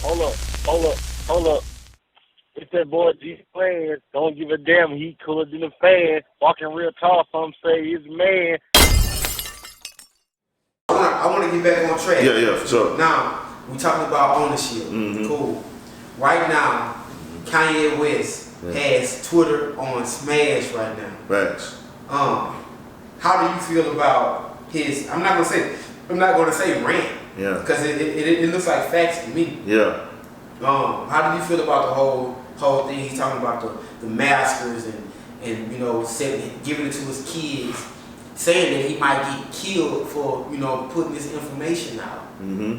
Hold up, hold up, hold up. It's that boy G Planz. Don't give a damn. He cooler than a fan. Walking real tall. Some say he's a man. I want to get back on track. Yeah, for sure. Now, we talking about ownership. Cool. Right now, Kanye West has Twitter on smash right now. Facts. How do you feel about his? I'm not gonna say rant. Yeah. Because it looks like facts to me. Yeah. How do you feel about the whole thing? He's talking about the masters and you know giving it to his kids, saying that he might get killed for putting this information out.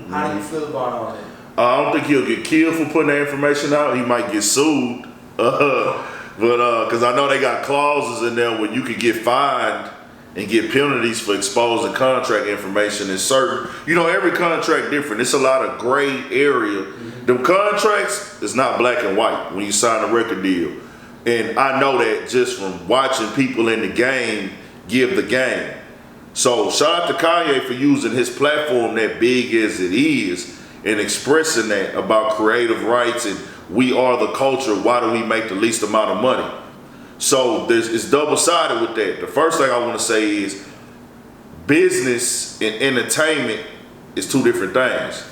How do you feel about all that? I don't think he'll get killed for putting that information out. He might get sued, but because I know they got clauses in there where you could get fined and get penalties for exposing contract information in certain. Every contract different. It's a lot of gray area. Them contracts is not black and white when you sign a record deal, and I know that just from watching people in the game give the game. So shout out to Kanye for using his platform that big as it is and expressing that about creative rights and we are the culture. Why do we make the least amount of money? So it's double-sided with that. The first thing I want to say is business and entertainment is two different things.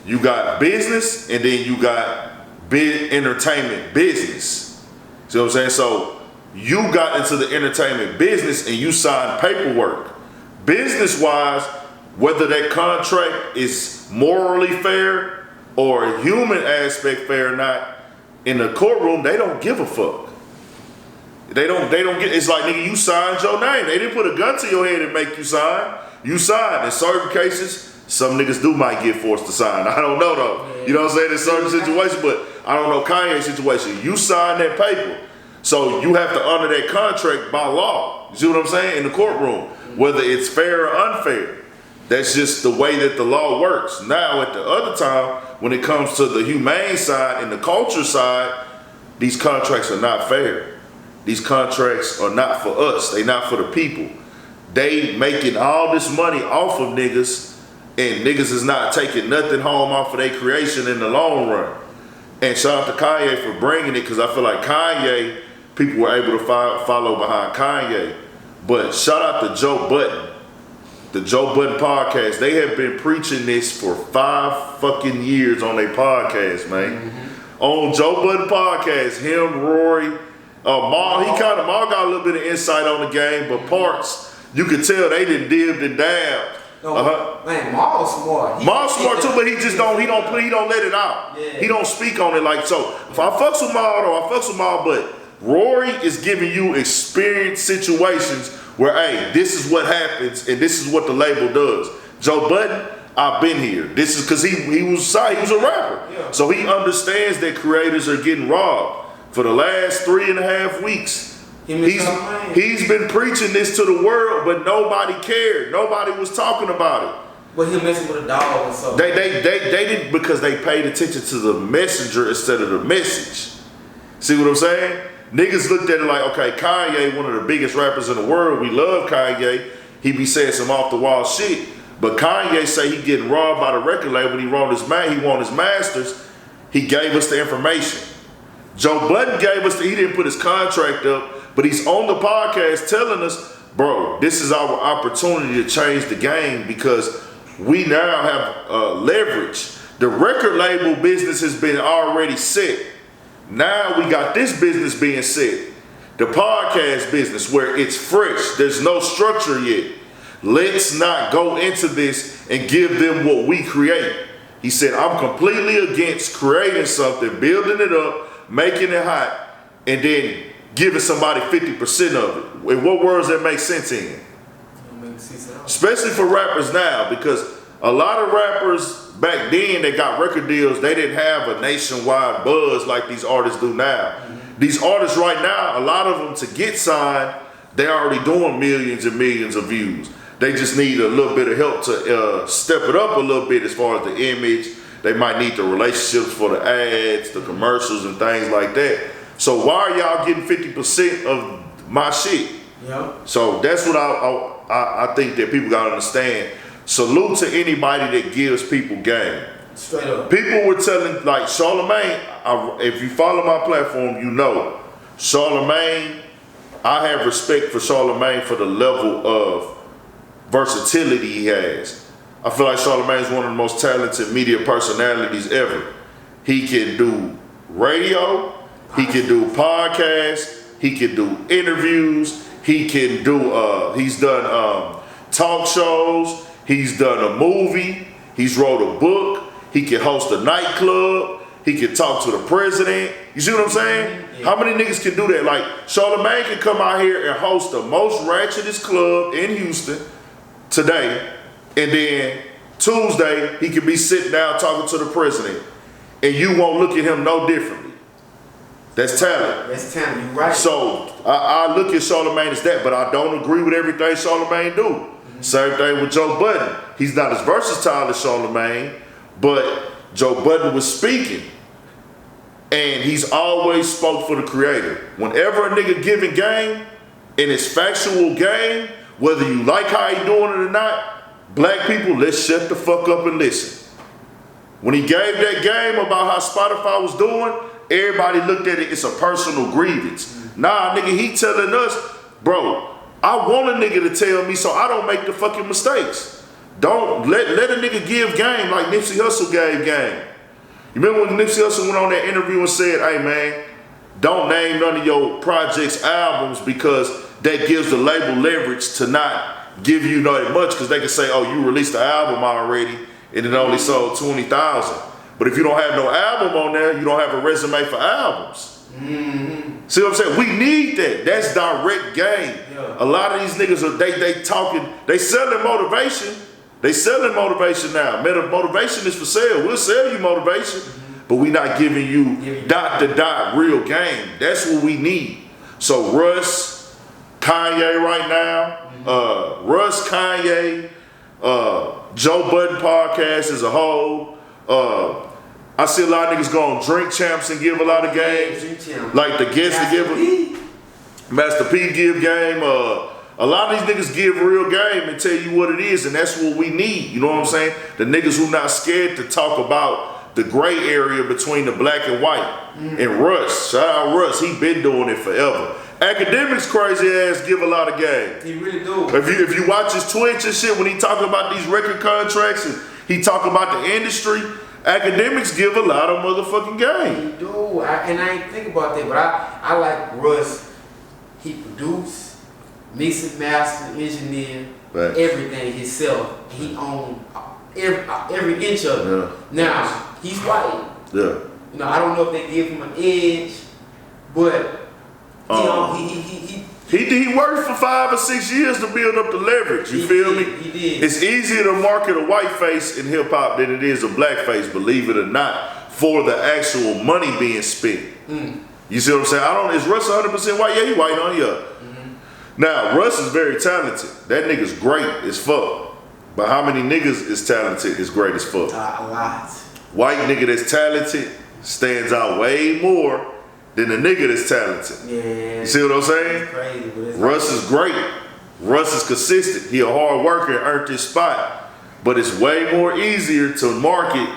You got business and then you got big entertainment business. See what I'm saying? So you got into the entertainment business and you signed paperwork. Business-wise, whether that contract is morally fair or human aspect fair or not, in the courtroom, they don't give a fuck. They don't get, it's like, nigga, you signed your name. They didn't put a gun to your head and make you sign. You signed. In certain cases, some niggas might get forced to sign. I don't know though. You know what I'm saying? In certain situations, but I don't know Kanye's situation. You signed that paper. So you have to honor that contract by law. You see what I'm saying? In the courtroom, whether it's fair or unfair. That's just the way that the law works. Now, at the other time, when it comes to the humane side and the culture side, these contracts are not fair. These contracts are not for us. They not for the people. They making all this money off of niggas, and niggas is not taking nothing home off of their creation in the long run. And shout out to Kanye for bringing it, because I feel like Kanye, people were able to follow behind Kanye. But shout out to Joe Budden. The Joe Budden podcast, they have been preaching this for 5 fucking years on their podcast, man. On Joe Budden podcast, him, Rory, Maul, Maul got a little bit of insight on the game, but parts, you could tell they done dibbed and dabbed. Man, Maul's smart. Maul's smart too, but he don't let it out. Yeah. He don't speak on it like so. If I fucks with Maul, though, I fucks with Maul, but Rory is giving you experienced situations where, hey, this is what happens and this is what the label does. Joe Budden, I've been here. This is because he was a rapper. Yeah. So he understands that creators are getting robbed. For the last 3.5 weeks, he's been preaching this to the world, but nobody cared. Nobody was talking about it. But he messing with a dog and so. They didn't, because they paid attention to the messenger instead of the message. See what I'm saying? Niggas looked at it like, okay, Kanye, one of the biggest rappers in the world. We love Kanye. He be saying some off the wall shit. But Kanye say he getting robbed by the record label. He want his masters. He gave us the information. Joe Budden gave us he didn't put his contract up, but he's on the podcast telling us, bro, this is our opportunity to change the game because we now have leverage. The record label business has been already set. Now we got this business being set. The podcast business where it's fresh. There's no structure yet. Let's not go into this and give them what we create. He said, I'm completely against creating something, building it up, making it hot, and then giving somebody 50% of it. In what words that make sense in? Especially for rappers now, because a lot of rappers back then that got record deals, they didn't have a nationwide buzz like these artists do now. These artists right now, a lot of them to get signed, they're already doing millions and millions of views. They just need a little bit of help to step it up a little bit as far as the image. They might need the relationships for the ads, the commercials, and things like that. So why are y'all getting 50% of my shit? Yeah. So that's what I think that people gotta understand. Salute to anybody that gives people game. Straight up. People were telling, like Charlamagne, if you follow my platform, you know, Charlamagne, I have respect for Charlamagne for the level of versatility he has. I feel like Charlamagne is one of the most talented media personalities ever. He can do radio, he can do podcasts, he can do interviews, he can do, he's done talk shows, he's done a movie, he's wrote a book, he can host a nightclub, he can talk to the president. You see what I'm saying? Yeah. How many niggas can do that? Like, Charlamagne can come out here and host the most ratchetest club in Houston today, and then Tuesday, he could be sitting down talking to the president, and you won't look at him no differently. That's talent. That's talent, you right. So, I look at Charlamagne as that, but I don't agree with everything Charlamagne do. Mm-hmm. Same thing with Joe Budden. He's not as versatile as Charlamagne, but Joe Budden was speaking, and he's always spoke for the creator. Whenever a nigga giving game, and it's factual game, whether you like how he doing it or not, black people, let's shut the fuck up and listen. When he gave that game about how Spotify was doing, everybody looked at it, it's a personal grievance. Nah, nigga, he telling us, bro, I want a nigga to tell me so I don't make the fucking mistakes. Don't let a nigga give game like Nipsey Hussle gave game. You remember when Nipsey Hussle went on that interview and said, hey man, don't name none of your projects albums because that gives the label leverage to not give you that much, because they can say, oh, you released the album already and it only sold 20,000. But if you don't have no album on there, you don't have a resume for albums. Mm-hmm. See what I'm saying? We need that. That's direct game. Yeah. A lot of these niggas are they talking, they selling motivation. They selling motivation now. Motivation is for sale. We'll sell you motivation, but we not giving you dot to dot real game. That's what we need. So Russ, Kanye right now, Russ, Kanye, Joe Budden podcast as a whole. I see a lot of niggas go on Drink Champs and give a lot of games. Like the guests to give Master P give game. A lot of these niggas give real game and tell you what it is, and that's what we need. You know what I'm saying? The niggas who not scared to talk about the gray area between the black and white. And Russ, shout out Russ, he been doing it forever. Academics crazy ass give a lot of game. He really do. If you watch his Twitch and shit, when he talk about these record contracts and he talk about the industry, Academics give a lot of motherfucking game. He do, and I ain't think about that, but I like Russ. He produced, mix and master, engineer, everything himself. He owned every inch of it. Yeah. Now, he's white. Yeah. You know, I don't know if they give him an edge, but he worked for 5 or 6 years to build up the leverage. You feel me? He did. It's easier to market a white face in hip hop than it is a black face, believe it or not, for the actual money being spent. You see what I'm saying? Is Russ 100% white? Yeah, he white on you. Now, Russ is very talented. That nigga's great as fuck. But how many niggas is talented is great as fuck? A lot. White nigga that's talented stands out way more than the nigga that's talented. Yeah. You see what I'm saying? It's crazy, but it's Russ is great. Russ is consistent. He a hard worker and earned his spot. But it's way more easier to market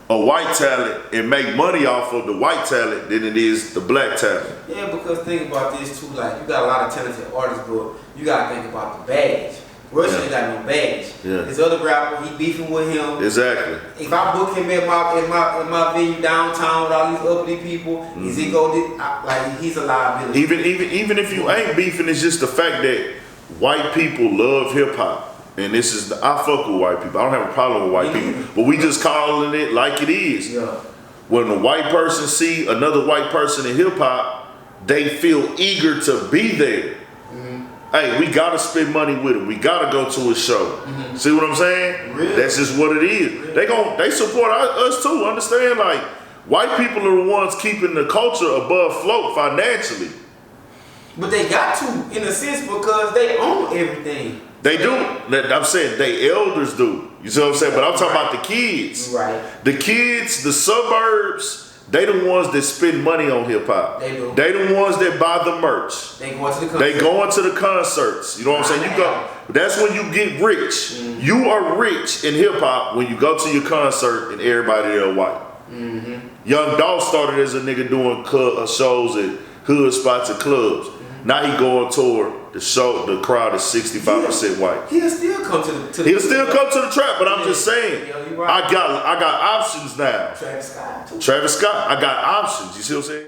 a white talent and make money off of the white talent than it is the black talent. Yeah, because think about this too, like you got a lot of talented artists, but you gotta think about the baggage. Russ ain't got no baggage. Yeah. This other rapper, he beefing with him. Exactly. If I book him at my venue downtown with all these uppity people, is he like he's a liability. Even if you ain't beefing, it's just the fact that white people love hip hop. And this is, I fuck with white people. I don't have a problem with white people. But we just calling it like it is. Yeah. When a white person see another white person in hip hop, they feel eager to be there. Hey, we gotta spend money with him. We gotta go to a show. See what I'm saying? Really? That's just what it is. Really? They support us too. Understand? Like, white people are the ones keeping the culture above float financially. But they got to, in a sense, because they own everything. They do. I'm saying they elders do. You see what I'm saying? But I'm talking about the kids. Right. The kids, the suburbs, They the ones that spend money on hip hop. They do. They the ones that buy the merch. They going to the concert. They going to the concerts. You know what I'm saying? You go. That's when you get rich. Mm-hmm. You are rich in hip hop when you go to your concert and everybody there white. Mm-hmm. Young Dolph started as a nigga doing shows at hood spots and clubs. Mm-hmm. Now he go on tour. The crowd is 65% white. He'll still come to the He'll still come to the trap, but I'm just saying. Yeah, right. I got options now. Travis Scott. Travis Scott. I got options. You see what I'm saying?